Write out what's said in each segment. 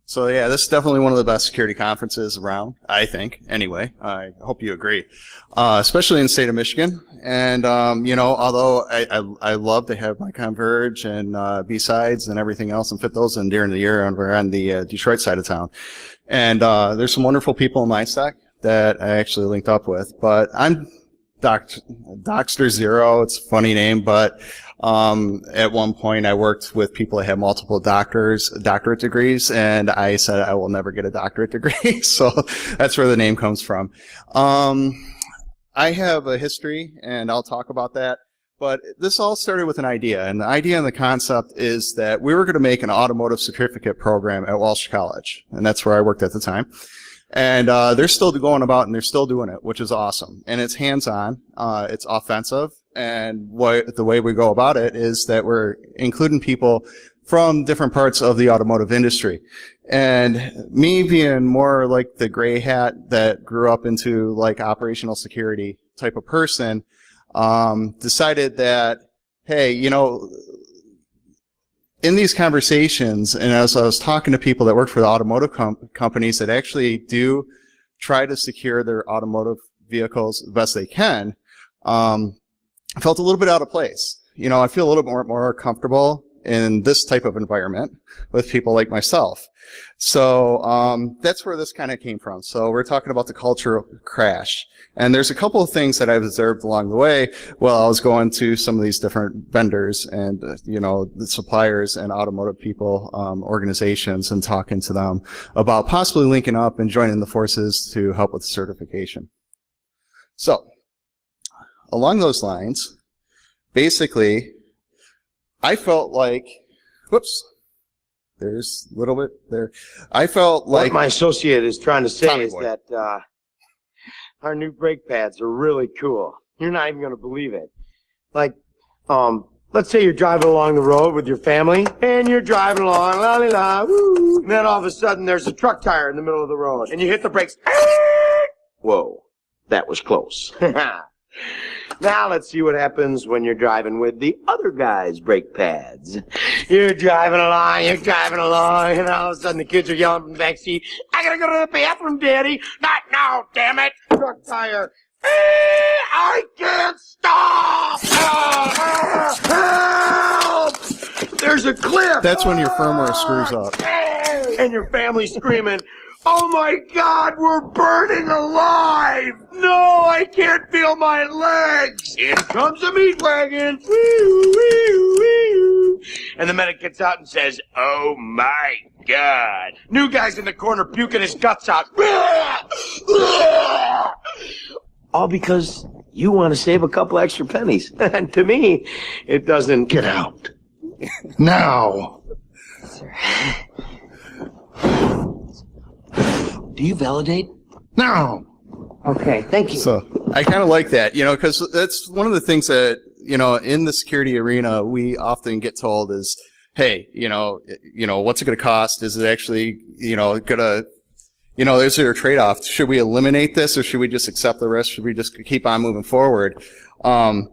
So yeah, this is definitely one of the best security conferences around, I think. Anyway, I hope you agree, especially in the state of Michigan. And although I love to have my Converge and B-sides and everything else and fit those in during the year, and we're on the Detroit side of town. And there's some wonderful people in my stack that I actually linked up with. But I'm D0xt0r. It's a funny name, but at one point I worked with people that had multiple doctorate degrees, and I said I will never get a doctorate degree. So that's where the name comes from. I have a history, and I'll talk about that. But this all started with an idea, and the idea and the concept is that we were going to make an automotive certificate program at Walsh College, and that's where I worked at the time. And they're still going about, and they're still doing it, which is awesome. And it's hands-on, it's offensive, and the way we go about it is that we're including people from different parts of the automotive industry. And me being more like the gray hat that grew up into like operational security type of person, decided that, hey, in these conversations, and as I was talking to people that work for the automotive companies that actually do try to secure their automotive vehicles the best they can, I felt a little bit out of place. I feel a little bit more comfortable in this type of environment with people like myself. So that's where this kind of came from. So we're talking about the cultural crash. And there's a couple of things that I've observed along the way while I was going to some of these different vendors and, the suppliers and automotive people, organizations, and talking to them about possibly linking up and joining the forces to help with the certification. So along those lines, basically, I felt like, whoops, there's a little bit there. I felt like... What my associate is trying to say is that our new brake pads are really cool. You're not even going to believe it. Like, let's say you're driving along the road with your family, and you're driving along, la-li-la, woo, and then all of a sudden there's a truck tire in the middle of the road, and you hit the brakes. Whoa, that was close. Now let's see what happens when you're driving with the other guy's brake pads. You're driving along, and all of a sudden the kids are yelling from the back seat, I gotta go to the bathroom, Daddy. Not now, damn it. Truck tire. I can't stop. Help! There's a cliff. That's when your firmware screws up. And your family's screaming, oh my God, we're burning alive! No, I can't feel my legs! In comes a meat wagon! Wee, wee, wee. And the medic gets out and says, oh my God! New guy's in the corner puking his guts out. All because you want to save a couple extra pennies. And to me, it doesn't... Get out. Now! Do you validate? No! Okay, thank you. So I kind of like that, because that's one of the things that, in the security arena, we often get told is, hey, what's it going to cost? Is it actually, going to, is there a trade-off? Should we eliminate this or should we just accept the risk? Should we just keep on moving forward? It's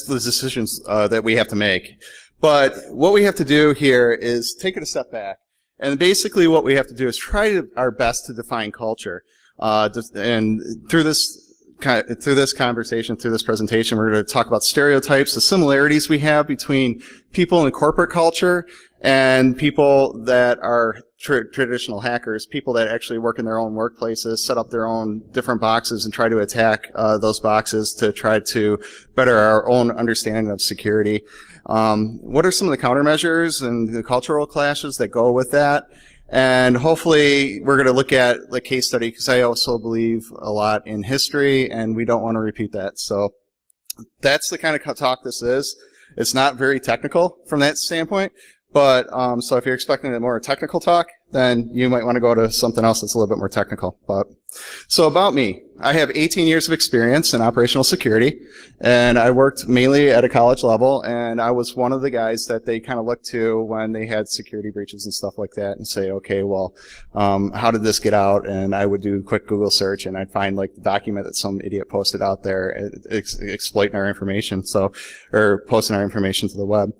the decisions that we have to make. But what we have to do here is take it a step back. And basically what we have to do is try our best to define culture. And through this conversation, through this presentation, we're going to talk about stereotypes, the similarities we have between people in the corporate culture and people that are traditional hackers, people that actually work in their own workplaces, set up their own different boxes and try to attack those boxes to try to better our own understanding of security. What are some of the countermeasures and the cultural clashes that go with that? And hopefully we're going to look at the case study because I also believe a lot in history and we don't want to repeat that. So that's the kind of talk this is. It's not very technical from that standpoint, but so if you're expecting a more technical talk, then you might want to go to something else that's a little bit more technical. But so about me. I have 18 years of experience in operational security, and I worked mainly at a college level, and I was one of the guys that they kind of looked to when they had security breaches and stuff like that and say, okay, well, how did this get out? And I would do a quick Google search, and I'd find like the document that some idiot posted out there exploiting our information, or posting our information to the web.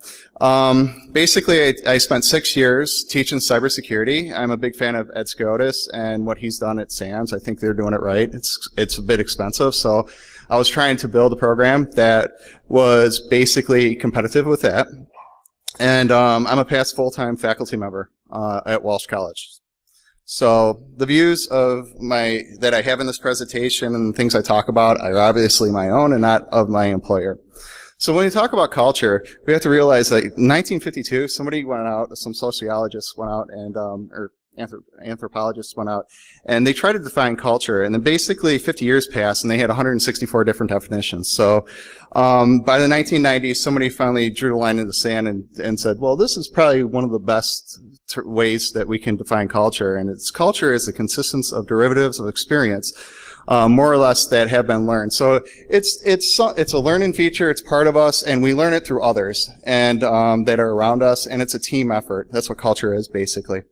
Basically, I spent 6 years teaching cybersecurity. I'm a big fan of Ed Scotus and what he's done at SAMS. I think they're doing it right. It's a bit expensive, so I was trying to build a program that was basically competitive with that. And I'm a past full-time faculty member at Walsh College. So the views that I have in this presentation and things I talk about are obviously my own and not of my employer. So when we talk about culture, we have to realize that in 1952, some sociologists went out and, or anthropologists went out, and they tried to define culture, and then basically 50 years passed, and they had 164 different definitions. So by the 1990s, somebody finally drew the line in the sand and said, well, this is probably one of the best ways that we can define culture, and culture is the consistence of derivatives of experience, more or less, that have been learned. So it's a learning feature. It's part of us, and we learn it through others and that are around us, and it's a team effort. That's what culture is, basically.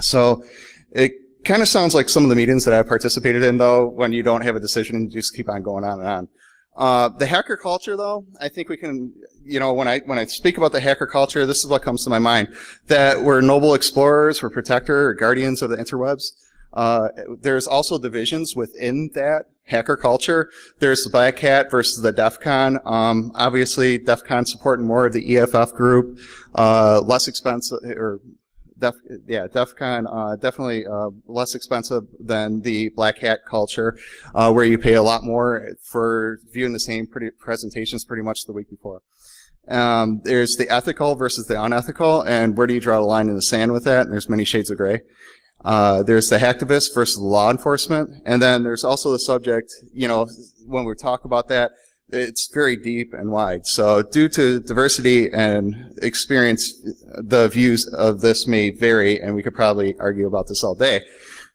So it kind of sounds like some of the meetings that I've participated in, though, when you don't have a decision and you just keep on going on and on. The hacker culture, though, I think we can, when I speak about the hacker culture, this is what comes to my mind, that we're noble explorers, we're protector or guardians of the interwebs. There's also divisions within that hacker culture. There's the Black Hat versus the DEF CON. Obviously, DEF CON supporting more of the EFF group, less expensive, or DEF CON definitely less expensive than the Black Hat culture, where you pay a lot more for viewing the same presentations pretty much the week before. There's the ethical versus the unethical, and where do you draw the line in the sand with that? And there's many shades of gray. There's the hacktivists versus the law enforcement, and then there's also the subject, when we talk about that, it's very deep and wide. So due to diversity and experience, the views of this may vary, and we could probably argue about this all day.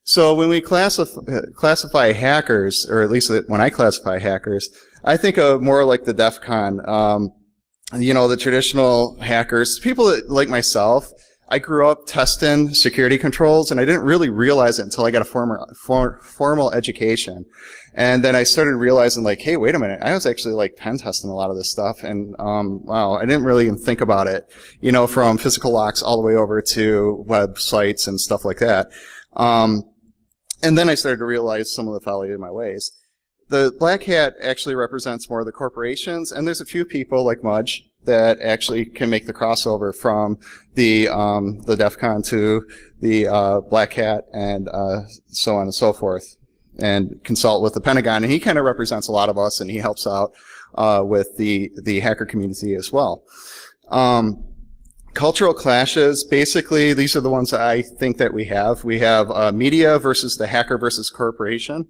So when we classify hackers, or at least when I classify hackers, I think of more like the DEF CON, the traditional hackers, people that, like myself. I grew up testing security controls, and I didn't really realize it until I got a formal education. And then I started realizing, like, hey, wait a minute, I was actually like pen testing a lot of this stuff, and wow, I didn't really even think about it, from physical locks all the way over to websites and stuff like that. And then I started to realize some of the folly of my ways. The Black Hat actually represents more of the corporations, and there's a few people like Mudge that actually can make the crossover from the DEF CON to the Black Hat and so on and so forth, and consult with the Pentagon. And he kind of represents a lot of us, and he helps out with the hacker community as well. Cultural clashes, basically, these are the ones that I think that we have. We have media versus the hacker versus corporation.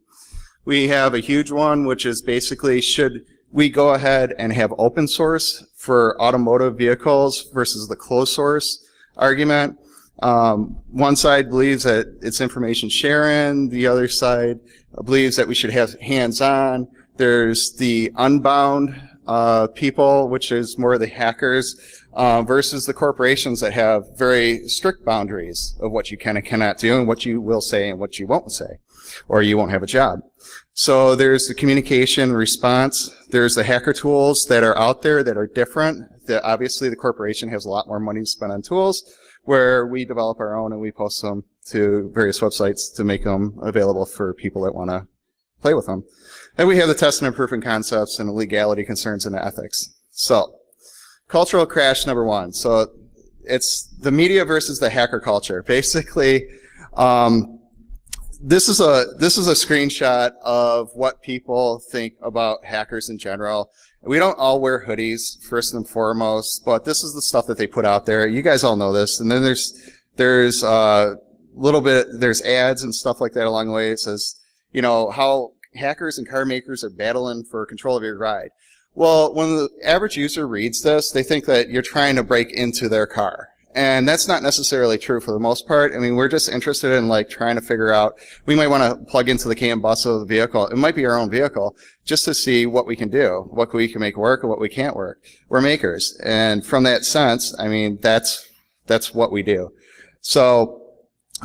We have a huge one, which is basically, should we go ahead and have open source for automotive vehicles versus the closed source argument? One side believes that it's information sharing. The other side believes that we should have hands-on. There's the unbound people, which is more the hackers, versus the corporations that have very strict boundaries of what you can and cannot do and what you will say and what you won't say, or you won't have a job. So there's the communication response. There's the hacker tools that are out there that are different. Obviously, the corporation has a lot more money to spend on tools, where we develop our own and we post them to various websites to make them available for people that want to play with them. And we have the test and improvement concepts and the legality concerns and the ethics. So, cultural crash number one. So, it's the media versus the hacker culture. Basically, this is a screenshot of what people think about hackers in general. We don't all wear hoodies, first and foremost, but this is the stuff that they put out there. You guys all know this. And then there's ads and stuff like that along the way. It says, how hackers and car makers are battling for control of your ride. Well, when the average user reads this, they think that you're trying to break into their car. And that's not necessarily true for the most part. I mean, we're just interested in like trying to figure out, we might want to plug into the CAN bus of the vehicle. It might be our own vehicle, just to see what we can do, what we can make work and what we can't work. We're makers. And from that sense, I mean, that's what we do. So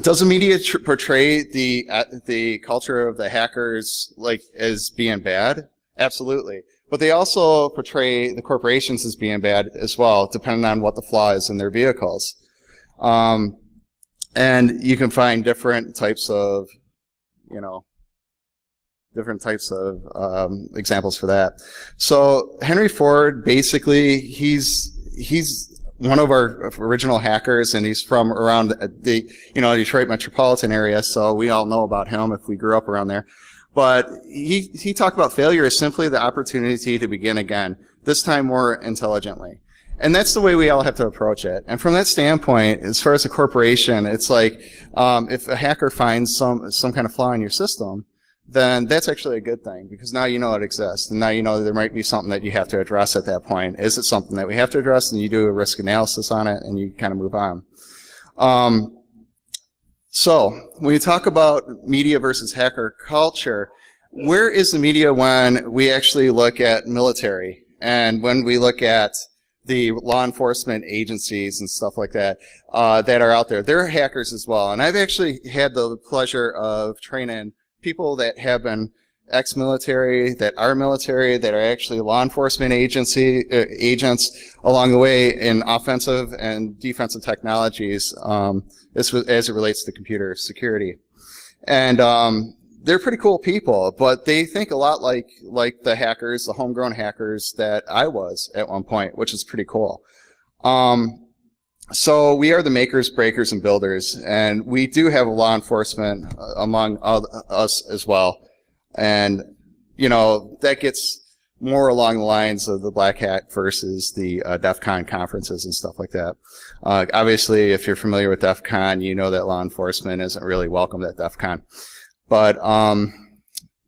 does the media portray the culture of the hackers like as being bad? Absolutely. But they also portray the corporations as being bad as well, depending on what the flaw is in their vehicles. And you can find different types of, examples for that. So Henry Ford, basically, he's one of our original hackers, and he's from around the, Detroit metropolitan area, so we all know about him if we grew up around there. But he talked about failure as simply the opportunity to begin again, this time more intelligently. And that's the way we all have to approach it. And from that standpoint, as far as a corporation, it's like, if a hacker finds some kind of flaw in your system, then that's actually a good thing, because now you know it exists, and now you know there might be something that you have to address at that point. Is it something that we have to address? And you do a risk analysis on it, and you kind of move on. So when you talk about media versus hacker culture, where is the media when we actually look at military and when we look at the law enforcement agencies and stuff like that that are out there? They're hackers as well. And I've actually had the pleasure of training people that have been ex-military, that are actually law enforcement agents along the way in offensive and defensive technologies as it relates to computer security. And they're pretty cool people, but they think a lot like the hackers, the homegrown hackers that I was at one point, which is pretty cool. So we are the makers, breakers, and builders, and we do have a law enforcement among us as well. And, that gets more along the lines of the Black Hat versus the DEF CON conferences and stuff like that. Obviously, if you're familiar with DEF CON, you know that law enforcement isn't really welcomed at DEF CON. But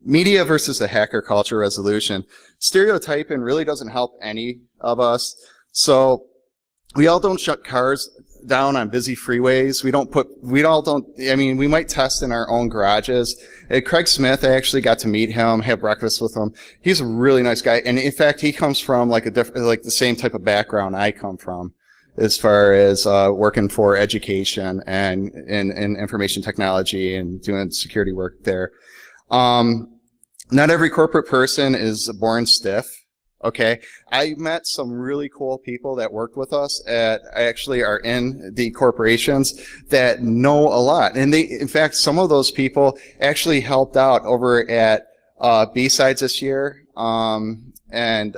media versus the hacker culture resolution. Stereotyping really doesn't help any of us. So we all don't shut cars down on busy freeways. We might test in our own garages. Craig Smith, I actually got to meet him, have breakfast with him. He's a really nice guy. And in fact, he comes from like the same type of background I come from, as far as working for education and in information technology and doing security work there. Not every corporate person is born stiff. Okay, I met some really cool people that worked with us actually are in the corporations that know a lot. And in fact, some of those people actually helped out over at B-Sides this year. And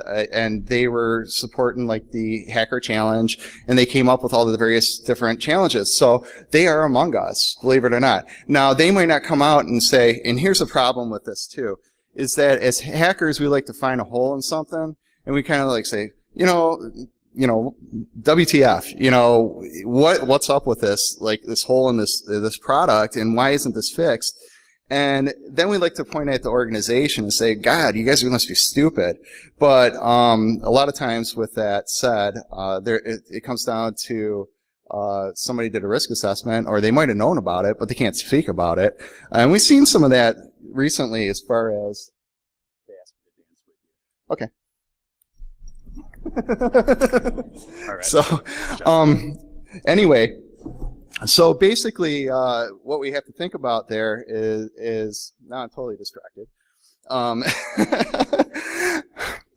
they were supporting like the Hacker Challenge, and they came up with all the various different challenges. So they are among us, believe it or not. Now, they might not come out and say, and here's the problem with this too, is that as hackers, we like to find a hole in something, and we kind of like say, WTF, what's up with this, like this hole in this product, and why isn't this fixed? And then we like to point at the organization and say, God, you guys must be stupid. But a lot of times with that said, it comes down to somebody did a risk assessment, or they might have known about it, but they can't speak about it. And we've seen some of that recently as far as... Okay. All right. So, anyway... So basically, what we have to think about there is now I'm totally distracted.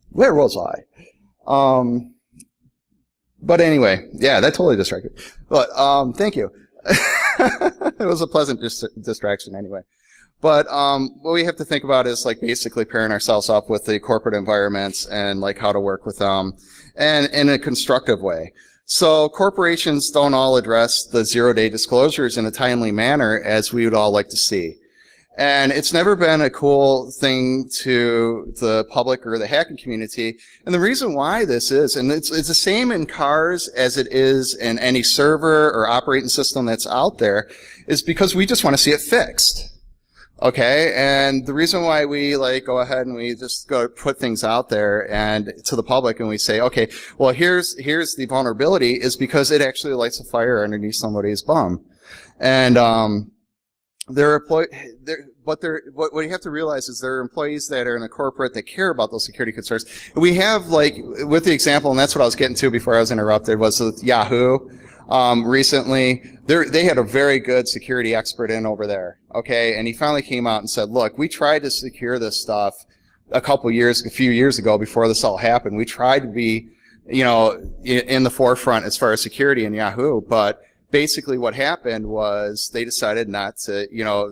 Where was I? But anyway, yeah, that totally distracted. But thank you. It was a pleasant distraction anyway. But what we have to think about is like basically pairing ourselves up with the corporate environments and like how to work with them, and in a constructive way. So corporations don't all address the zero-day disclosures in a timely manner as we would all like to see. And it's never been a cool thing to the public or the hacking community. And the reason why this is, and it's the same in cars as it is in any server or operating system that's out there, is because we just want to see it fixed. Okay, and the reason why we like go ahead and we just go put things out there and to the public and we say, okay, well here's the vulnerability is because it actually lights a fire underneath somebody's bum. And what you have to realize is there are employees that are in the corporate that care about those security concerns. We have, like, with the example, and that's what I was getting to before I was interrupted, was with Yahoo. Recently, they had a very good security expert in over there, okay? And he finally came out and said, look, we tried to secure this stuff a few years ago before this all happened. We tried to be, in the forefront as far as security in Yahoo, but basically what happened was they decided not to,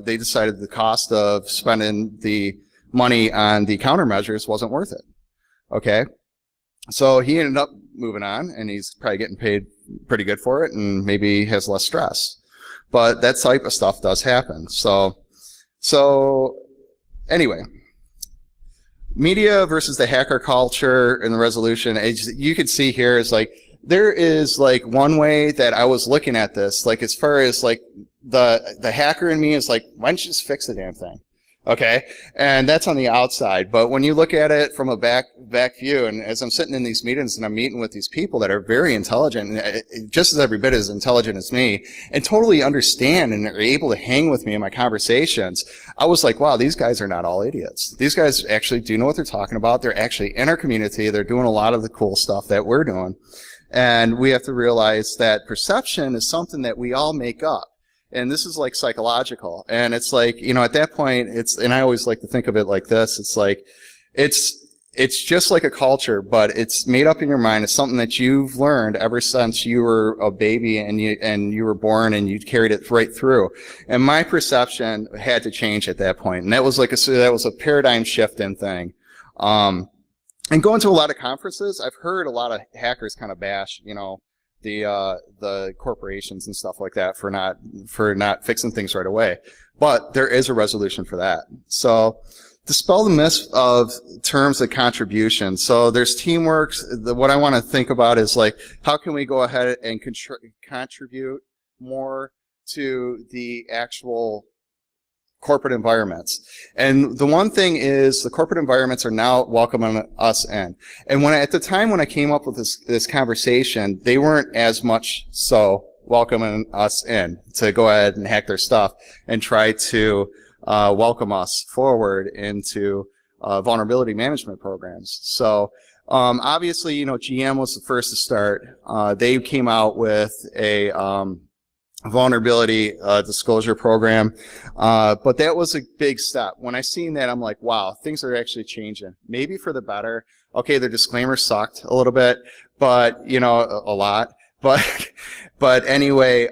they decided the cost of spending the money on the countermeasures wasn't worth it, okay? So he ended up moving on, and he's probably getting paid pretty good for it, and maybe has less stress. But that type of stuff does happen. So anyway, media versus the hacker culture and the resolution. You can see here is like, there is like one way that I was looking at this, like as far as like the hacker in me is like, why don't you just fix the damn thing? Okay, and that's on the outside. But when you look at it from a back view, and as I'm sitting in these meetings and I'm meeting with these people that are very intelligent, just as every bit as intelligent as me, and totally understand and are able to hang with me in my conversations, I was like, wow, these guys are not all idiots. These guys actually do know what they're talking about. They're actually in our community. They're doing a lot of the cool stuff that we're doing. And we have to realize that perception is something that we all make up. And this is like psychological. And it's like, at that point, and I always like to think of it like this. It's like, it's just like a culture, but it's made up in your mind. It's something that you've learned ever since you were a baby and you were born, and you carried it right through. And my perception had to change at that point. And that was a paradigm shifting thing. And going to a lot of conferences, I've heard a lot of hackers kind of bash, the corporations and stuff like that for not fixing things right away. But there is a resolution for that. So dispel the myth of terms of contribution. So there's teamwork. What I want to think about is like, how can we go ahead and contribute more to the actual corporate environments. And the one thing is the corporate environments are now welcoming us in. And at the time when I came up with this conversation, they weren't as much so welcoming us in to go ahead and hack their stuff and try to welcome us forward into vulnerability management programs. So obviously, GM was the first to start. They came out with a vulnerability disclosure program, but that was a big step. When I seen that, I'm like, wow, things are actually changing, maybe for the better. Okay, their disclaimer sucked a little bit, but a lot, but anyway,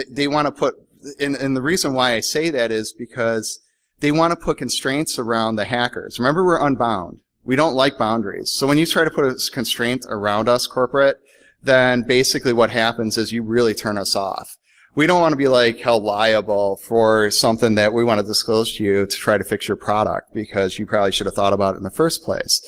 they want to put, and the reason why I say that is because they want to put constraints around the hackers. Remember, we're unbound. We don't like boundaries. So when you try to put a constraint around us, corporate, then basically what happens is you really turn us off. We don't want to be like held liable for something that we want to disclose to you to try to fix your product because you probably should have thought about it in the first place.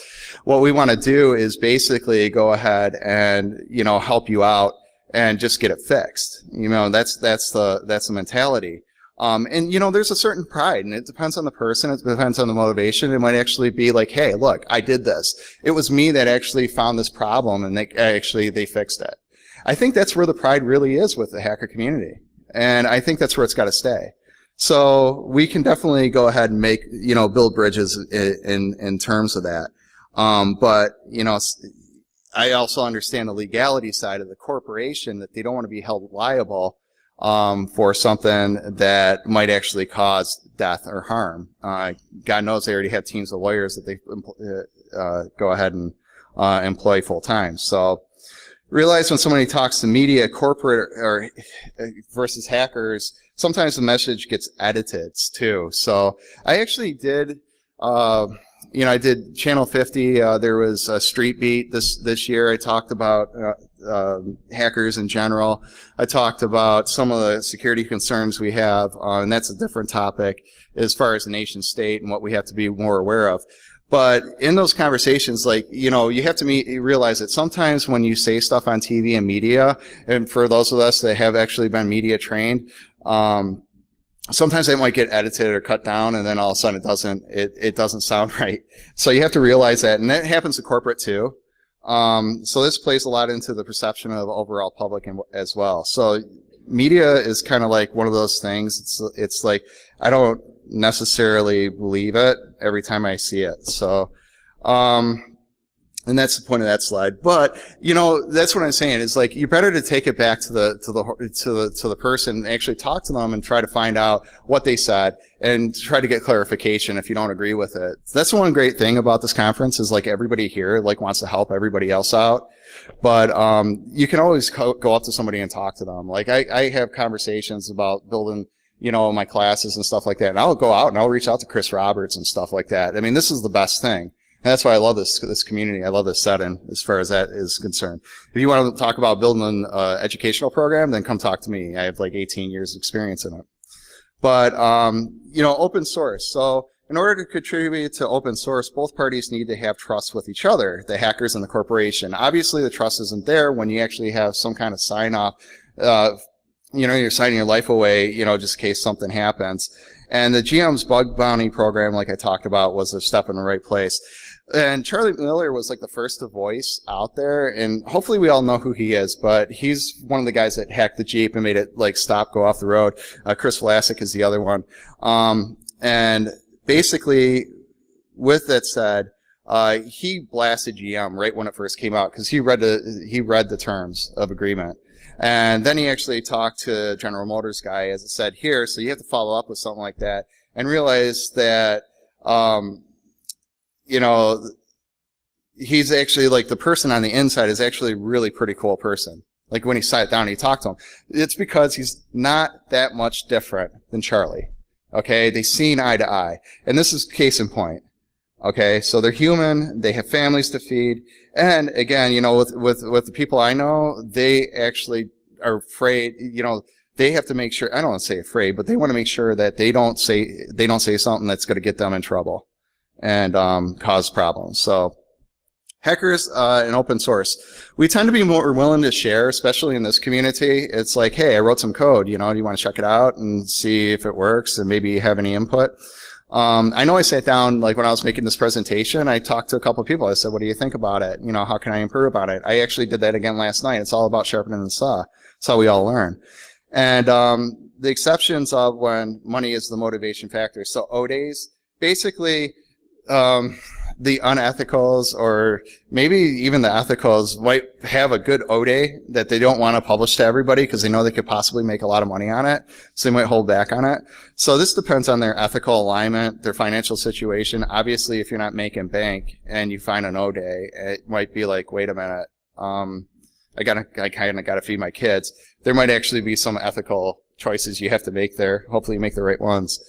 What we want to do is basically go ahead and, help you out and just get it fixed. That's the mentality. And there's a certain pride, and it depends on the person. It depends on the motivation. It might actually be like, hey, look, I did this. It was me that actually found this problem, and they fixed it. I think that's where the pride really is with the hacker community. And I think that's where it's got to stay. So we can definitely go ahead and build bridges in terms of that. But I also understand the legality side of the corporation, that they don't want to be held liable for something that might actually cause death or harm. God knows they already have teams of lawyers that they go ahead and employ full time. So realize when somebody talks to media, corporate or versus hackers, sometimes the message gets edited too. So I actually did, I did Channel 50. There was a Street Beat this year. I talked about hackers in general. I talked about some of the security concerns we have, and that's a different topic as far as the nation state and what we have to be more aware of. But in those conversations, you have to realize that sometimes when you say stuff on TV and media, and for those of us that have actually been media trained, sometimes they might get edited or cut down, and then all of a sudden it doesn't sound right. So you have to realize that, and that happens to corporate too. So this plays a lot into the perception of overall public as well. So media is kind of like one of those things. It's like I don't necessarily believe it every time I see it. So, and that's the point of that slide. But that's what I'm saying is like you're better to take it back to the person and actually talk to them and try to find out what they said and try to get clarification if you don't agree with it. That's one great thing about this conference is like everybody here like wants to help everybody else out. But you can always go up to somebody and talk to them. Like I have conversations about building my classes and stuff like that, and I'll go out and I'll reach out to Chris Roberts and stuff like that. I mean, this is the best thing. And that's why I love this community. I love this setting as far as that is concerned. If you want to talk about building an educational program, then come talk to me. I have like 18 years experience in it. But, open source. So in order to contribute to open source, both parties need to have trust with each other, the hackers and the corporation. Obviously, the trust isn't there when you actually have some kind of sign-off. You're signing your life away, just in case something happens. And the GM's bug bounty program, like I talked about, was a step in the right place. And Charlie Miller was like the first voice out there, and hopefully we all know who he is, but he's one of the guys that hacked the Jeep and made it like stop, go off the road. Chris Vlasic is the other one. And basically, with that said, he blasted GM right when it first came out because he read the terms of agreement. And then he actually talked to General Motors guy, as it said here, so you have to follow up with something like that and realize that, he's actually like the person on the inside is actually a really pretty cool person. Like when he sat down and he talked to him, it's because he's not that much different than Charlie. Okay. They seen eye to eye. And this is case in point. Okay. So they're human. They have families to feed. And again, with the people I know, they actually are afraid, they have to make sure, I don't want to say afraid, but they want to make sure that they don't say something that's going to get them in trouble and cause problems. So hackers and open source. We tend to be more willing to share, especially in this community. It's like, hey, I wrote some code, do you want to check it out and see if it works and maybe have any input? I know I sat down, like when I was making this presentation, I talked to a couple of people. I said, what do you think about it? How can I improve about it? I actually did that again last night. It's all about sharpening the saw. That's how we all learn. And the exceptions of when money is the motivation factor. So O-days, basically, the unethicals or maybe even the ethicals might have a good O-day that they don't want to publish to everybody because they know they could possibly make a lot of money on it. So they might hold back on it. So this depends on their ethical alignment, their financial situation. Obviously, if you're not making bank and you find an O-day, it might be like, wait a minute, I kind of got to feed my kids. There might actually be some ethical choices you have to make there. Hopefully you make the right ones.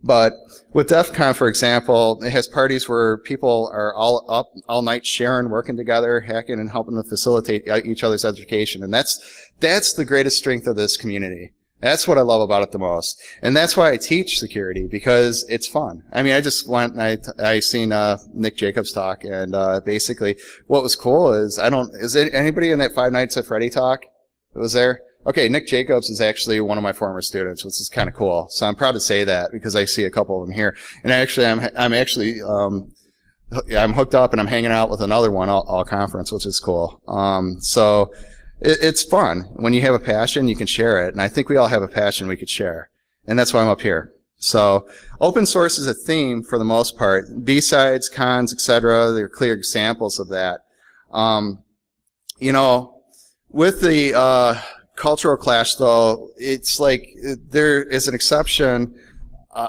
But with DEF CON, for example, it has parties where people are all up all night sharing, working together, hacking, and helping to facilitate each other's education. And that's the greatest strength of this community. That's what I love about it the most. And that's why I teach security, because it's fun. I mean, I just went and I seen Nick Jacobs talk, and basically what was cool is is there anybody in that Five Nights at Freddy talk that was there? Okay, Nick Jacobs is actually one of my former students, which is kind of cool. So I'm proud to say that because I see a couple of them here. And actually, I'm hooked up and I'm hanging out with another one all conference, which is cool. So it's fun. When you have a passion, you can share it. And I think we all have a passion we could share. And that's why I'm up here. So open source is a theme for the most part. B-sides, cons, etc. They're clear examples of that. With the cultural clash, though, it's like there is an exception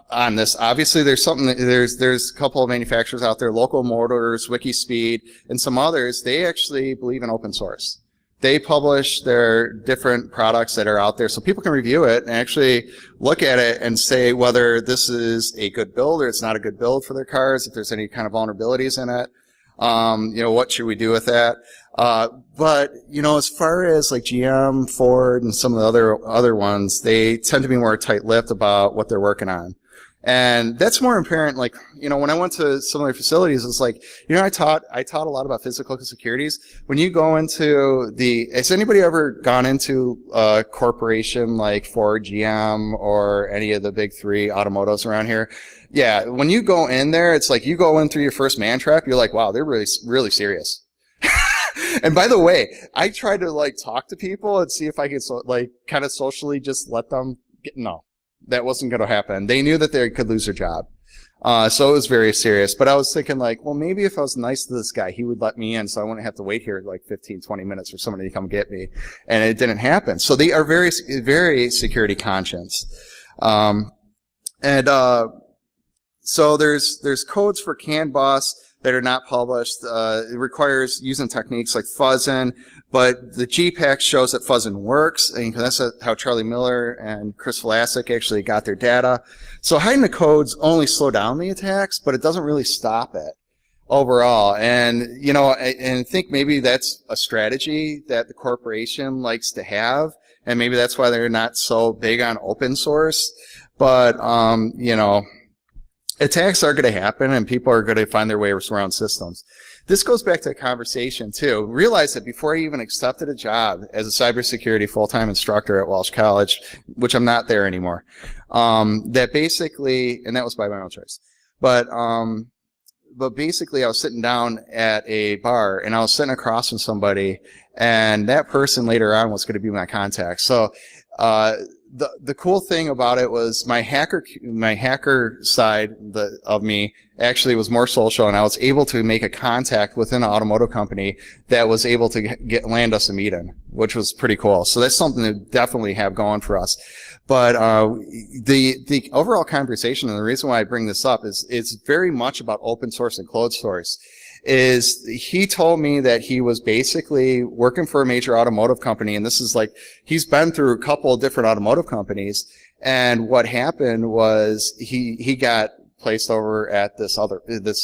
on this. Obviously, there's a couple of manufacturers out there, Local Motors, WikiSpeed, and some others. They actually believe in open source. They publish their different products that are out there so people can review it and actually look at it and say whether this is a good build or it's not a good build for their cars, if there's any kind of vulnerabilities in it. What should we do with that? But as far as like GM, Ford, and some of the other ones, they tend to be more tight-lipped about what they're working on. And that's more apparent, like, you know, when I went to similar facilities, it's like, you know, I taught a lot about physical securities. When you go into has anybody ever gone into a corporation like Ford, GM, or any of the big three automotives around here? Yeah, when you go in there, it's like you go in through your first man trap, you're like, wow, they're really, really serious. And by the way, I tried to like talk to people and see if I could like kind of socially just let them no. That wasn't going to happen. They knew that they could lose their job. So it was very serious. But I was thinking like, well, maybe if I was nice to this guy, he would let me in so I wouldn't have to wait here like 15, 20 minutes for somebody to come get me. And it didn't happen. So they are very, very security conscious. So there's codes for CAN bus that are not published. It requires using techniques like fuzzing, but the GPAC shows that fuzzing works, and that's how Charlie Miller and Chris Vlasic actually got their data. So hiding the codes only slow down the attacks, but it doesn't really stop it overall. And, you know, I think maybe that's a strategy that the corporation likes to have, and maybe that's why they're not so big on open source. But, you know, attacks are going to happen, and people are going to find their way around systems. This goes back to a conversation, too. Realize that before I even accepted a job as a cybersecurity full-time instructor at Walsh College, which I'm not there anymore, that basically, and that was by my own choice, but basically I was sitting down at a bar, and I was sitting across from somebody, and that person later on was going to be my contact. So the cool thing about it was my hacker side of me actually was more social, and I was able to make a contact within an automotive company that was able to land us a meeting, which was pretty cool. So that's something to definitely have going for us. But the overall conversation, and the reason why I bring this up is it's very much about open source and closed source. Is he told me that he was basically working for a major automotive company, and this is like, he's been through a couple of different automotive companies, and what happened was he got placed over at this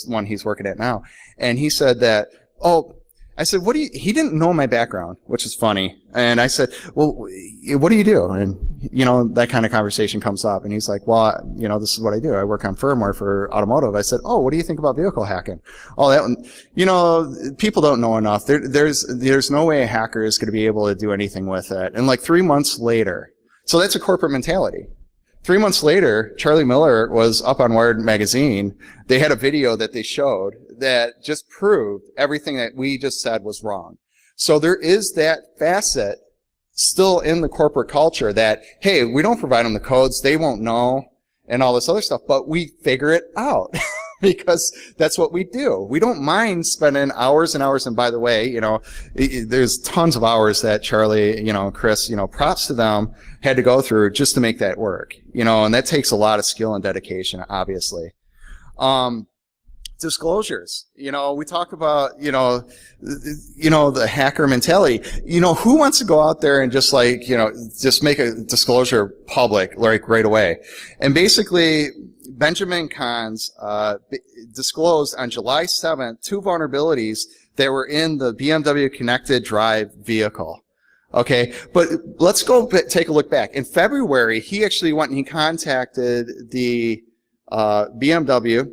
one he's working at now, and he said that, oh, I said, he didn't know my background, which is funny. And I said, well, what do you do? And, you know, that kind of conversation comes up. And he's like, well, you know, this is what I do. I work on firmware for automotive. I said, oh, what do you think about vehicle hacking? Oh, that one, you know, people don't know enough. There's no way a hacker is going to be able to do anything with it. And like 3 months later, so that's a corporate mentality. 3 months later, Charlie Miller was up on Wired magazine. They had a video that they showed that just proved everything that we just said was wrong. So there is that facet still in the corporate culture that, hey, we don't provide them the codes, they won't know, and all this other stuff, but we figure it out. Because that's what we do. We don't mind spending hours and hours. And by the way, you know, there's tons of hours that Charlie, you know, Chris, you know, props to them, had to go through just to make that work. You know, and that takes a lot of skill and dedication, obviously. Disclosures. You know, we talk about, you know, the hacker mentality. You know, who wants to go out there and just like, you know, just make a disclosure public, like right away? And basically, Benjamin Kahns disclosed on July 7th 2 vulnerabilities that were in the BMW connected drive vehicle. Okay, but let's go take a look back. In February, he actually went and he contacted the BMW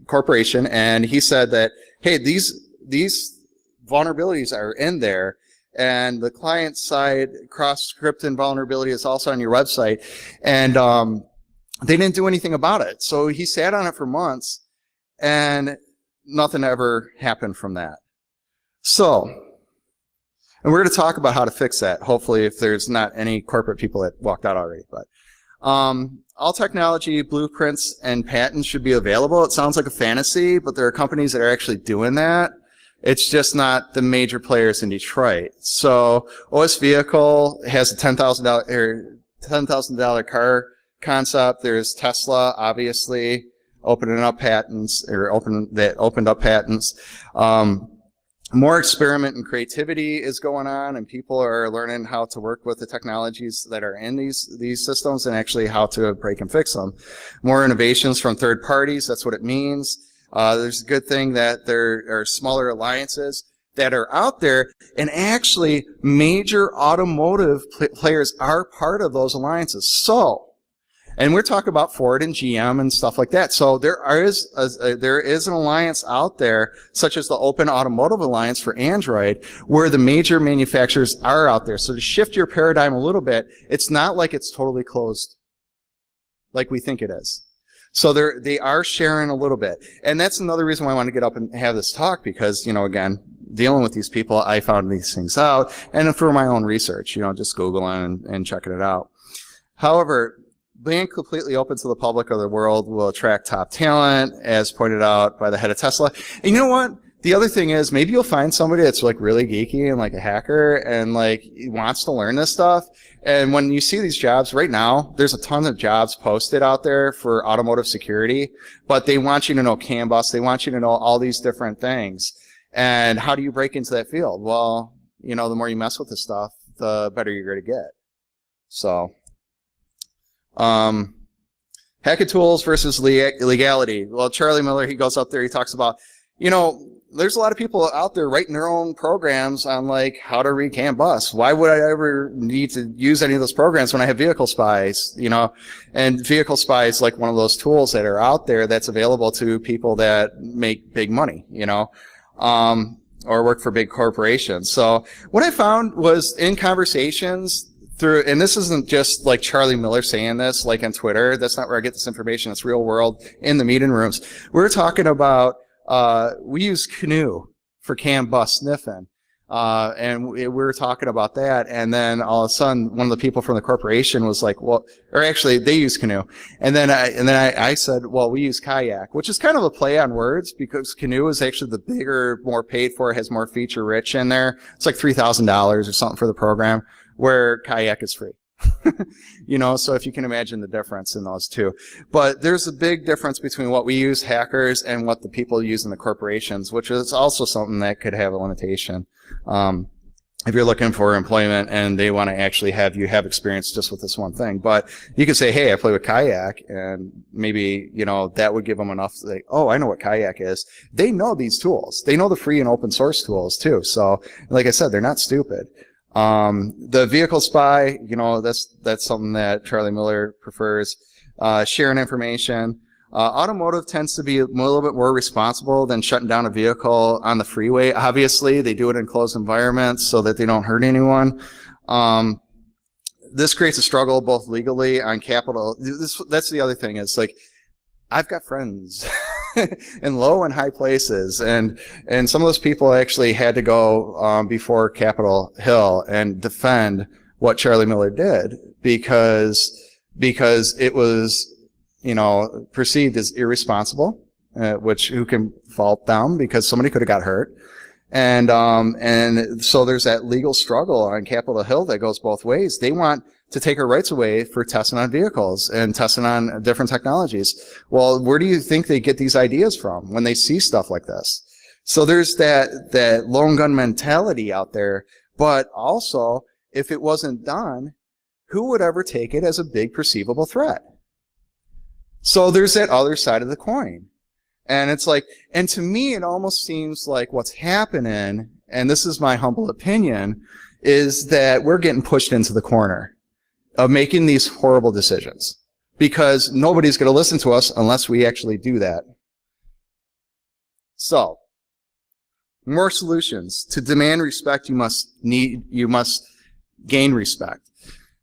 corporation, and he said that, hey, these vulnerabilities are in there, and the client side cross-scripting vulnerability is also on your website, and they didn't do anything about it. So he sat on it for months, and nothing ever happened from that. So, and we're going to talk about how to fix that, hopefully, if there's not any corporate people that walked out already. But all technology, blueprints, and patents should be available. It sounds like a fantasy, but there are companies that are actually doing that. It's just not the major players in Detroit. So OS Vehicle has a $10,000 car concept. There's Tesla, obviously, opened up patents. More experiment and creativity is going on, and people are learning how to work with the technologies that are in these systems and actually how to break and fix them. More innovations from third parties, that's what it means. There's a good thing that there are smaller alliances that are out there, and actually major automotive players are part of those alliances. So And we're talking about Ford and GM and stuff like that. So there is an alliance out there, such as the Open Automotive Alliance for Android, where the major manufacturers are out there. So to shift your paradigm a little bit, it's not like it's totally closed like we think it is. So they are sharing a little bit. And that's another reason why I want to get up and have this talk, because, you know, again, dealing with these people, I found these things out, and for my own research, you know, just Googling and checking it out. However, being completely open to the public of the world will attract top talent, as pointed out by the head of Tesla. And you know what? The other thing is, maybe you'll find somebody that's like really geeky and like a hacker and like wants to learn this stuff. And when you see these jobs right now, there's a ton of jobs posted out there for automotive security, but they want you to know CAN bus. They want you to know all these different things. And how do you break into that field? Well, you know, the more you mess with this stuff, the better you're going to get. So, hacking tools versus legality. Well, Charlie Miller, he goes up there, he talks about, you know, there's a lot of people out there writing their own programs on like how to read CAN bus. Why would I ever need to use any of those programs when I have Vehicle Spies, you know? And Vehicle Spy is like one of those tools that are out there that's available to people that make big money, you know, or work for big corporations. So what I found was in conversations through, and this isn't just like Charlie Miller saying this like on Twitter, that's not where I get this information, it's real world in the meeting rooms. We're talking about we use Canoe for CAN bus sniffing, and we were talking about that, and then all of a sudden, one of the people from the corporation was like, "Well," or actually, they use Canoe, and then I said, "Well, we use Kayak," which is kind of a play on words because Canoe is actually the bigger, more paid for, has more feature rich in there. It's like $3,000 or something for the program, where Kayak is free. You know, so if you can imagine the difference in those two. But there's a big difference between what we use, hackers, and what the people use in the corporations, which is also something that could have a limitation. If you're looking for employment and they want to actually have you have experience just with this one thing. But you could say, hey, I play with Kayak, and maybe, you know, that would give them enough to say, oh, I know what Kayak is. They know these tools. They know the free and open source tools too. So, like I said, they're not stupid. The Vehicle Spy, you know, that's something that Charlie Miller prefers. Sharing information. Automotive tends to be a little bit more responsible than shutting down a vehicle on the freeway. Obviously, they do it in closed environments so that they don't hurt anyone. This creates a struggle both legally on capital. That's the other thing. It's like, I've got friends in low and high places, and some of those people actually had to go before Capitol Hill and defend what Charlie Miller did because it was, you know, perceived as irresponsible, which who can fault them because somebody could have got hurt. And so there's that legal struggle on Capitol Hill that goes both ways. They want to take our rights away for testing on vehicles and testing on different technologies. Well, where do you think they get these ideas from when they see stuff like this? So there's that lone gun mentality out there, but also if it wasn't done, who would ever take it as a big perceivable threat? So there's that other side of the coin. And it's like, and to me, it almost seems like what's happening, and this is my humble opinion, is that we're getting pushed into the corner of making these horrible decisions because nobody's going to listen to us unless we actually do that. So, more solutions. To demand respect, you must gain respect.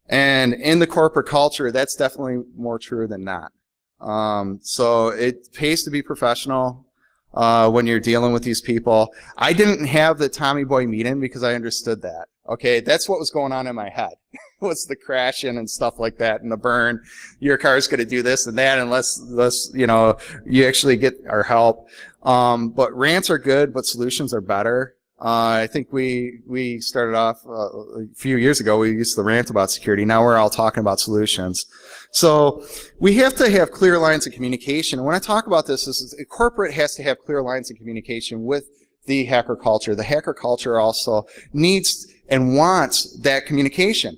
And in the corporate culture, that's definitely more true than not. So it pays to be professional when you're dealing with these people. I didn't have the Tommy Boy meeting because I understood that. Okay, that's what was going on in my head. Was the crashing and stuff like that and the burn. Your car's going to do this and that unless you know, you actually get our help. But rants are good, but solutions are better. I think we started off a few years ago. We used to rant about security. Now we're all talking about solutions. So we have to have clear lines of communication. And when I talk about this, corporate has to have clear lines of communication with the hacker culture. The hacker culture also needs and wants that communication.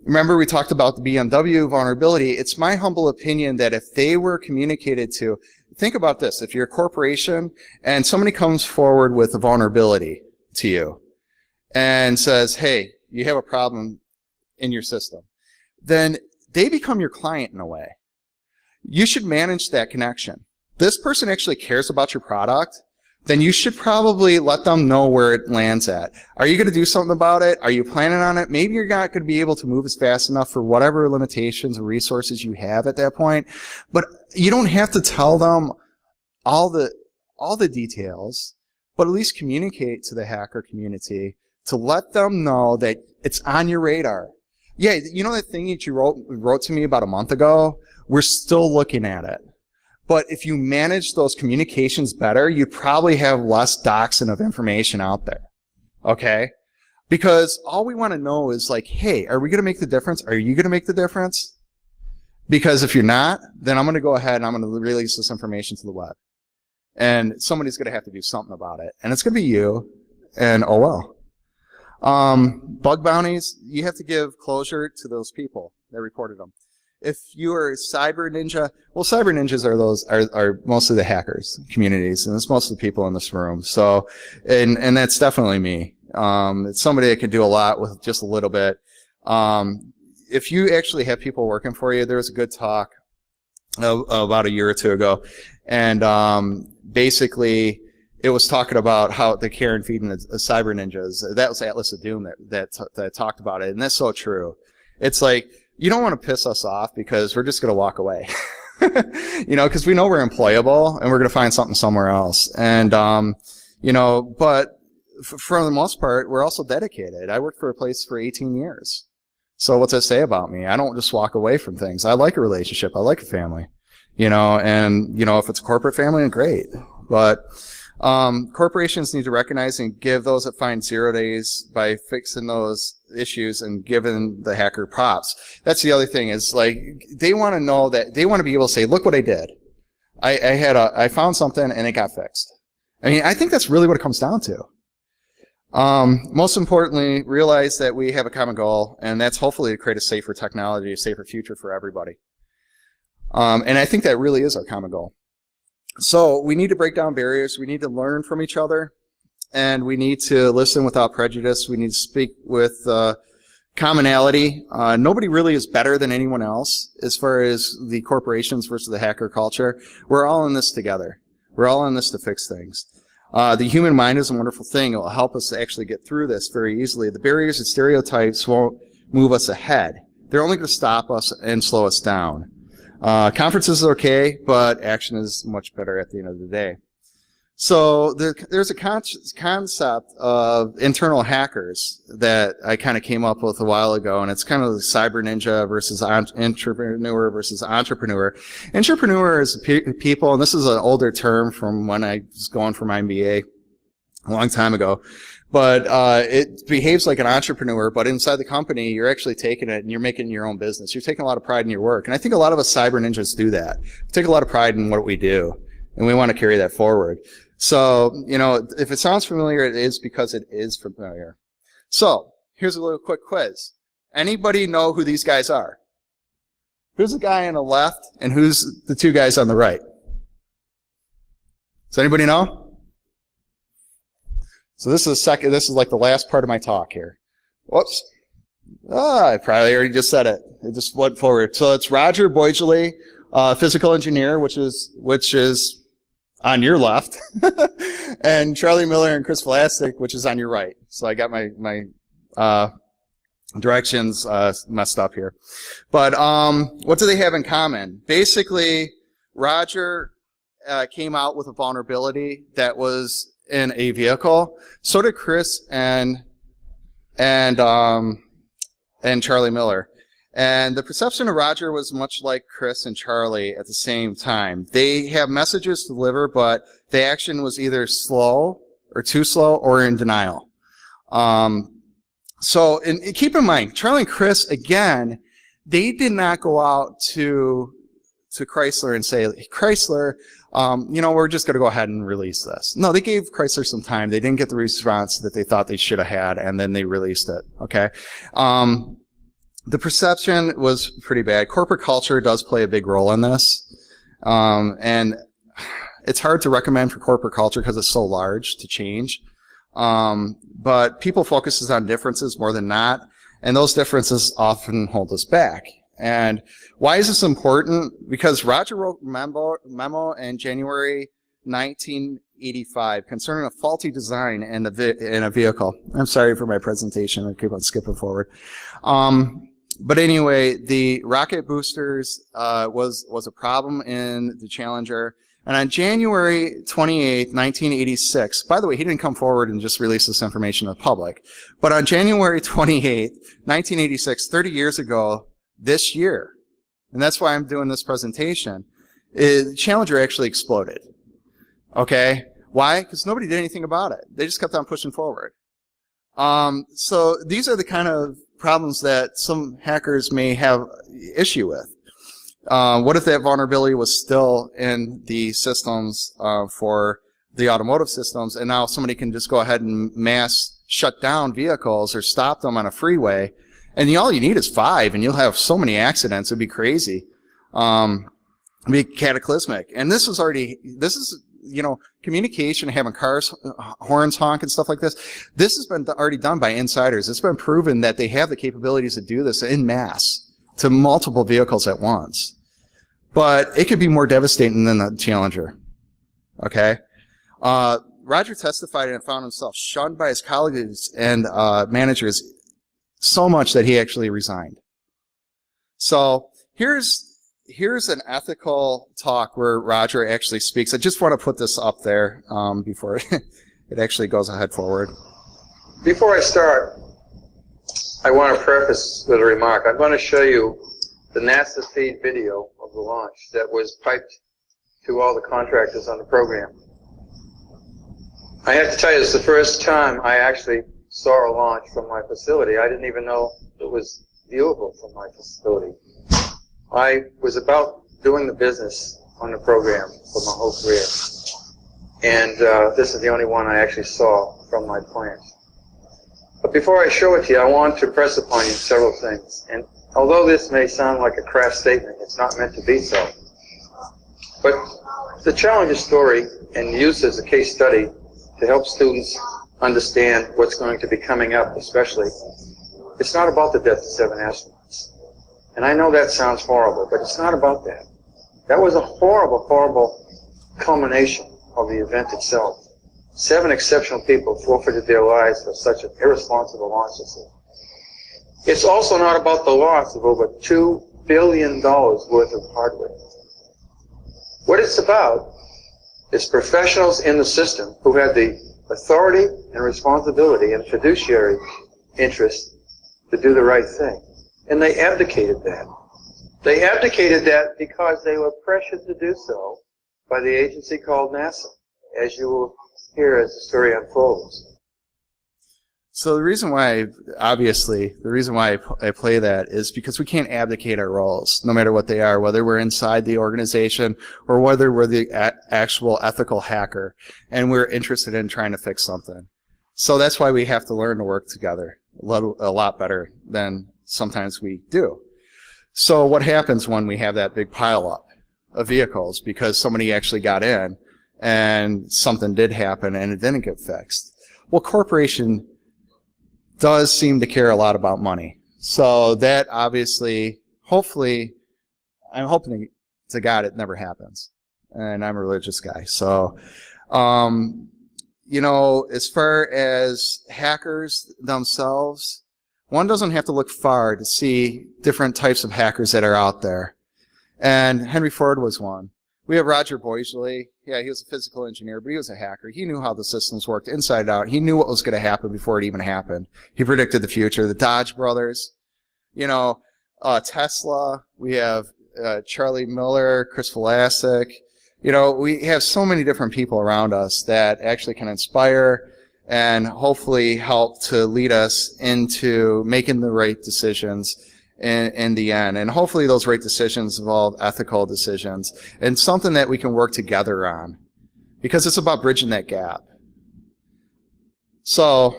Remember we talked about the BMW vulnerability. It's my humble opinion that if they were communicated to, think about this, if you're a corporation and somebody comes forward with a vulnerability to you and says, hey, you have a problem in your system, then they become your client in a way. You should manage that connection. This person actually cares about your product, then you should probably let them know where it lands at. Are you going to do something about it? Are you planning on it? Maybe you're not going to be able to move as fast enough for whatever limitations or resources you have at that point. But you don't have to tell them all the details, but at least communicate to the hacker community to let them know that it's on your radar. Yeah, you know that thing that you wrote to me about a month ago? We're still looking at it. But if you manage those communications better, you probably have less doxing of information out there. Okay? Because all we want to know is like, hey, are we going to make the difference? Are you going to make the difference? Because if you're not, then I'm going to go ahead and I'm going to release this information to the web. And somebody's going to have to do something about it. And it's going to be you, and oh well. Bug bounties, you have to give closure to those people that reported them. If you are cyber ninja, well, cyber ninjas are mostly the hackers communities, and it's most of the people in this room. So, and that's definitely me. It's somebody that can do a lot with just a little bit. If you actually have people working for you, there was a good talk about a year or two ago, and basically it was talking about how the care and feeding the cyber ninjas. That was Atlas of Doom that talked about it, and that's so true. It's like, you don't want to piss us off because we're just going to walk away, you know, because we know we're employable and we're going to find something somewhere else. And, you know, but for the most part, we're also dedicated. I worked for a place for 18 years. So what's that say about me? I don't just walk away from things. I like a relationship. I like a family, you know, and, you know, if it's a corporate family, great. But corporations need to recognize and give those that find 0 days by fixing those issues and giving the hacker props. That's the other thing is like they want to know that they want to be able to say, look what I did. I found something and it got fixed. I mean, I think that's really what it comes down to. Most importantly, realize that we have a common goal, and that's hopefully to create a safer technology, a safer future for everybody. And I think that really is our common goal. So we need to break down barriers. We need to learn from each other, and we need to listen without prejudice. We need to speak with commonality. Nobody really is better than anyone else as far as the corporations versus the hacker culture. We're all in this together. We're all in this to fix things. The human mind is a wonderful thing. It will help us to actually get through this very easily. The barriers and stereotypes won't move us ahead. They're only going to stop us and slow us down. Conferences are okay, but action is much better at the end of the day. So there's a concept of internal hackers that I kind of came up with a while ago, and it's kind of the cyber ninja versus entrepreneur versus entrepreneur. Entrepreneur is people, and this is an older term from when I was going for my MBA a long time ago. But it behaves like an entrepreneur, but inside the company, you're actually taking it and you're making your own business. You're taking a lot of pride in your work. And I think a lot of us cyber ninjas do that. We take a lot of pride in what we do, and we want to carry that forward. So, you know, if it sounds familiar, it is because it is familiar. So, here's a little quick quiz. Anybody know who these guys are? Who's the guy on the left, and who's the two guys on the right? Does anybody know? So this is like the last part of my talk here. Whoops. I probably already just said it. It just went forward. So it's Roger Boydgley, physical engineer, which is on your left, and Charlie Miller and Chris Vlasic, which is on your right. So I got my directions messed up here. But what do they have in common? Basically, Roger came out with a vulnerability that was in a vehicle. So did Chris and Charlie Miller. And the perception of Roger was much like Chris and Charlie at the same time. They have messages to deliver, but the action was either slow or too slow or in denial. So keep in mind, Charlie and Chris, again, they did not go out to Chrysler and say, hey, Chrysler, you know, we're just going to go ahead and release this. No, they gave Chrysler some time. They didn't get the response that they thought they should have had, and then they released it, okay? The perception was pretty bad. Corporate culture does play a big role in this, and it's hard to recommend for corporate culture because it's so large to change. But people focuses on differences more than not, and those differences often hold us back. And why is this important? Because Roger wrote a memo in January 1985 concerning a faulty design in a vehicle. I'm sorry for my presentation. I keep on skipping forward. But anyway, the rocket boosters was a problem in the Challenger. And on January 28, 1986, by the way, he didn't come forward and just release this information to the public. But on January 28, 1986, 30 years ago this year, and that's why I'm doing this presentation, Challenger actually exploded. Okay? Why? Because nobody did anything about it. They just kept on pushing forward. So these are the kind of problems that some hackers may have issue with. What if that vulnerability was still in the systems for the automotive systems, and now somebody can just go ahead and mass shut down vehicles or stop them on a freeway, and all you need is 5, and you'll have so many accidents. It'd be crazy. It'd be cataclysmic. And this is communication, having cars, horns honk and stuff like this. This has been already done by insiders. It's been proven that they have the capabilities to do this in mass to multiple vehicles at once. But it could be more devastating than the Challenger. Okay? Roger testified and found himself shunned by his colleagues and managers so much that he actually resigned. So here's an ethical talk where Roger actually speaks. I just want to put this up there before it actually goes ahead forward. Before I start, I want to preface with a remark. I'm going to show you the NASA feed video of the launch that was piped to all the contractors on the program. I have to tell you, it's the first time I actually saw a launch from my facility. I didn't even know it was viewable from my facility. I was about doing the business on the program for my whole career. And this is the only one I actually saw from my plant. But before I show it to you, I want to impress upon you several things. And although this may sound like a crass statement, it's not meant to be so. But the Challenger story and used as a case study to help students understand what's going to be coming up, especially, it's not about the death of 7 astronauts. And I know that sounds horrible, but it's not about that. That was a horrible, horrible culmination of the event itself. 7 exceptional people forfeited their lives for such an irresponsible launch system. It's also not about the loss of over $2 billion worth of hardware. What it's about is professionals in the system who had the authority and responsibility and fiduciary interest to do the right thing. And they abdicated that. They abdicated that because they were pressured to do so by the agency called NASA, as you will hear as the story unfolds. So the reason why, obviously, I play that is because we can't abdicate our roles, no matter what they are, whether we're inside the organization or whether we're the actual ethical hacker and we're interested in trying to fix something. So that's why we have to learn to work together a lot better than sometimes we do. So what happens when we have that big pileup of vehicles because somebody actually got in and something did happen and it didn't get fixed? Well, corporation does seem to care a lot about money. So that obviously, hopefully, I'm hoping to God it never happens. And I'm a religious guy. So, as far as hackers themselves, one doesn't have to look far to see different types of hackers that are out there. And Henry Ford was one. We have Roger Boisley. Yeah, he was a physical engineer, but he was a hacker. He knew how the systems worked inside out. He knew what was going to happen before it even happened. He predicted the future. The Dodge brothers, Tesla. We have Charlie Miller, Chris Velasquez. We have so many different people around us that actually can inspire and hopefully help to lead us into making the right decisions in the end. And hopefully those right decisions involve ethical decisions and something that we can work together on, because it's about bridging that gap. So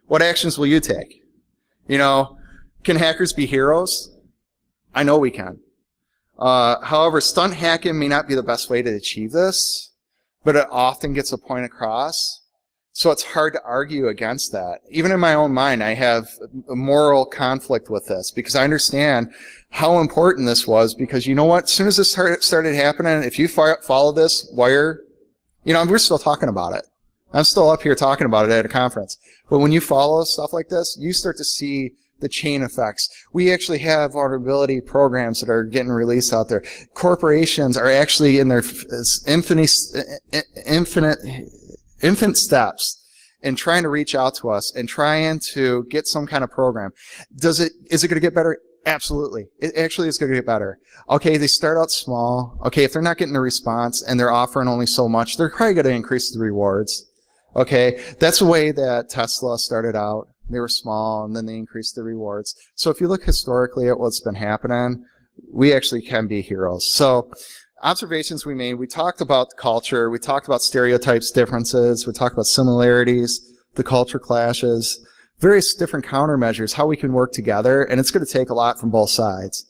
what actions will you take? Can hackers be heroes? I know we can. However, stunt hacking may not be the best way to achieve this, but it often gets a point across. So it's hard to argue against that. Even in my own mind, I have a moral conflict with this because I understand how important this was, because you know what? As soon as this started happening, if you follow this wire, you know, we're still talking about it. I'm still up here talking about it at a conference. But when you follow stuff like this, you start to see the chain effects. We actually have vulnerability programs that are getting released out there. Corporations are actually in their infant steps and trying to reach out to us and trying to get some kind of program. Is it going to get better? Absolutely. It actually is going to get better. Okay, they start out small. Okay, if they're not getting a response and they're offering only so much, they're probably going to increase the rewards. Okay, that's the way that Tesla started out. They were small and then they increased the rewards. So if you look historically at what's been happening, we actually can be heroes. So observations we made, we talked about the culture, we talked about stereotypes, differences, we talked about similarities, the culture clashes, various different countermeasures, how we can work together, and it's going to take a lot from both sides.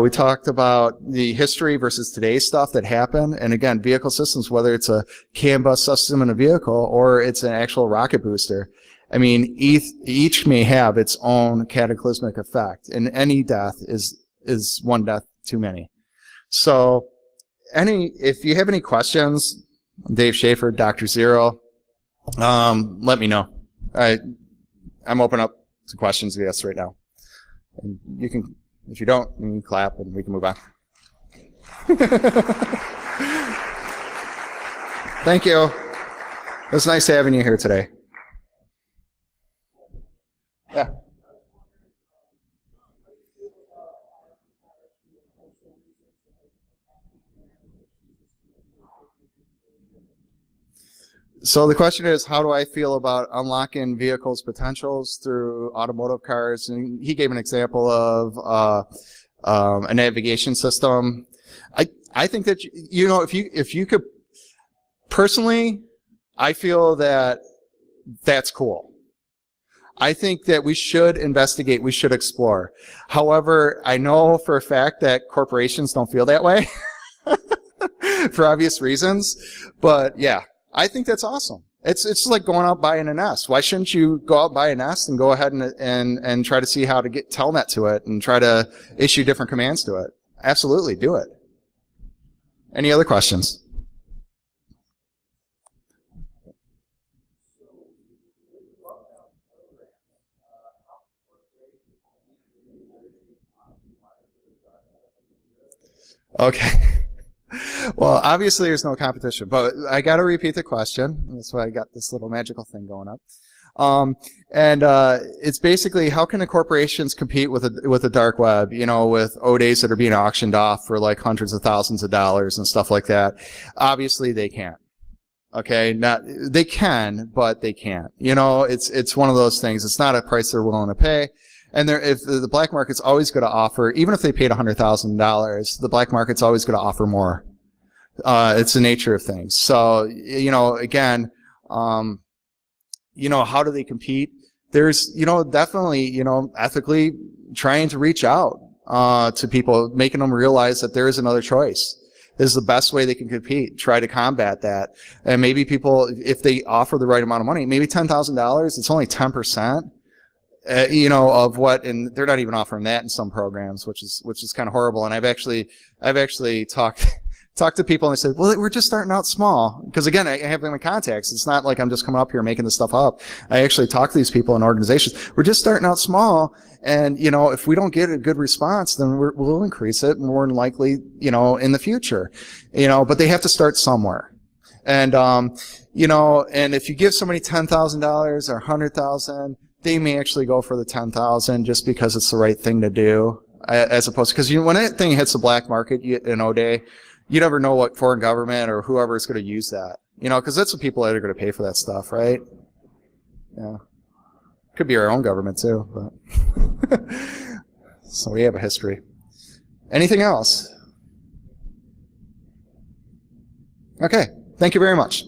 We talked about the history versus today's stuff that happened, and again, vehicle systems, whether it's a CAN bus system in a vehicle or it's an actual rocket booster. I mean, each may have its own cataclysmic effect, and any death is one death too many. So, if you have any questions, Dave Schaefer, D0xt0r, let me know. I'm open up to questions and yes right now. And you can, if you don't, you can clap and we can move on. Thank you. It was nice having you here today. Yeah. So the question is, how do I feel about unlocking vehicles' potentials through automotive cars? And he gave an example of a navigation system. I think that, you know, if you could, personally, I feel that that's cool. I think that we should investigate, we should explore. However, I know for a fact that corporations don't feel that way for obvious reasons. But yeah, I think that's awesome. It's like going out buying a nest. Why shouldn't you go out buy a nest and go ahead and try to see how to get telnet to it and try to issue different commands to it? Absolutely, do it. Any other questions? Okay. Well, obviously there's no competition, but I got to repeat the question. That's why I got this little magical thing going up. It's basically, how can the corporations compete with the dark web, you know, with O-days that are being auctioned off for like hundreds of thousands of dollars and stuff like that? Obviously they can't. Okay, they can, but they can't. You know, it's one of those things. It's not a price they're willing to pay. And if the black market's always going to offer, even if they paid $100,000, the black market's always going to offer more. It's the nature of things. So, you know, again, you know, how do they compete? There's, you know, definitely, you know, ethically trying to reach out to people, making them realize that there is another choice. This is the best way they can compete. Try to combat that. And maybe people, if they offer the right amount of money, maybe $10,000, it's only 10%. You know, of what, and they're not even offering that in some programs, which is kind of horrible. And I've actually talked to people and they said, well, we're just starting out small. Because again, I have my contacts. It's not like I'm just coming up here making this stuff up. I actually talk to these people in organizations. We're just starting out small. And, you know, if we don't get a good response, then we'll increase it more than likely, you know, in the future, you know, but they have to start somewhere. And, you know, and if you give somebody $10,000 or $100,000, they may actually go for the 10,000 just because it's the right thing to do, as opposed to, because when that thing hits the black market in O-Day, you never know what foreign government or whoever is going to use that, you know, because that's the people that are going to pay for that stuff, right? Yeah, could be our own government too, but so we have a history. Anything else? Okay, thank you very much.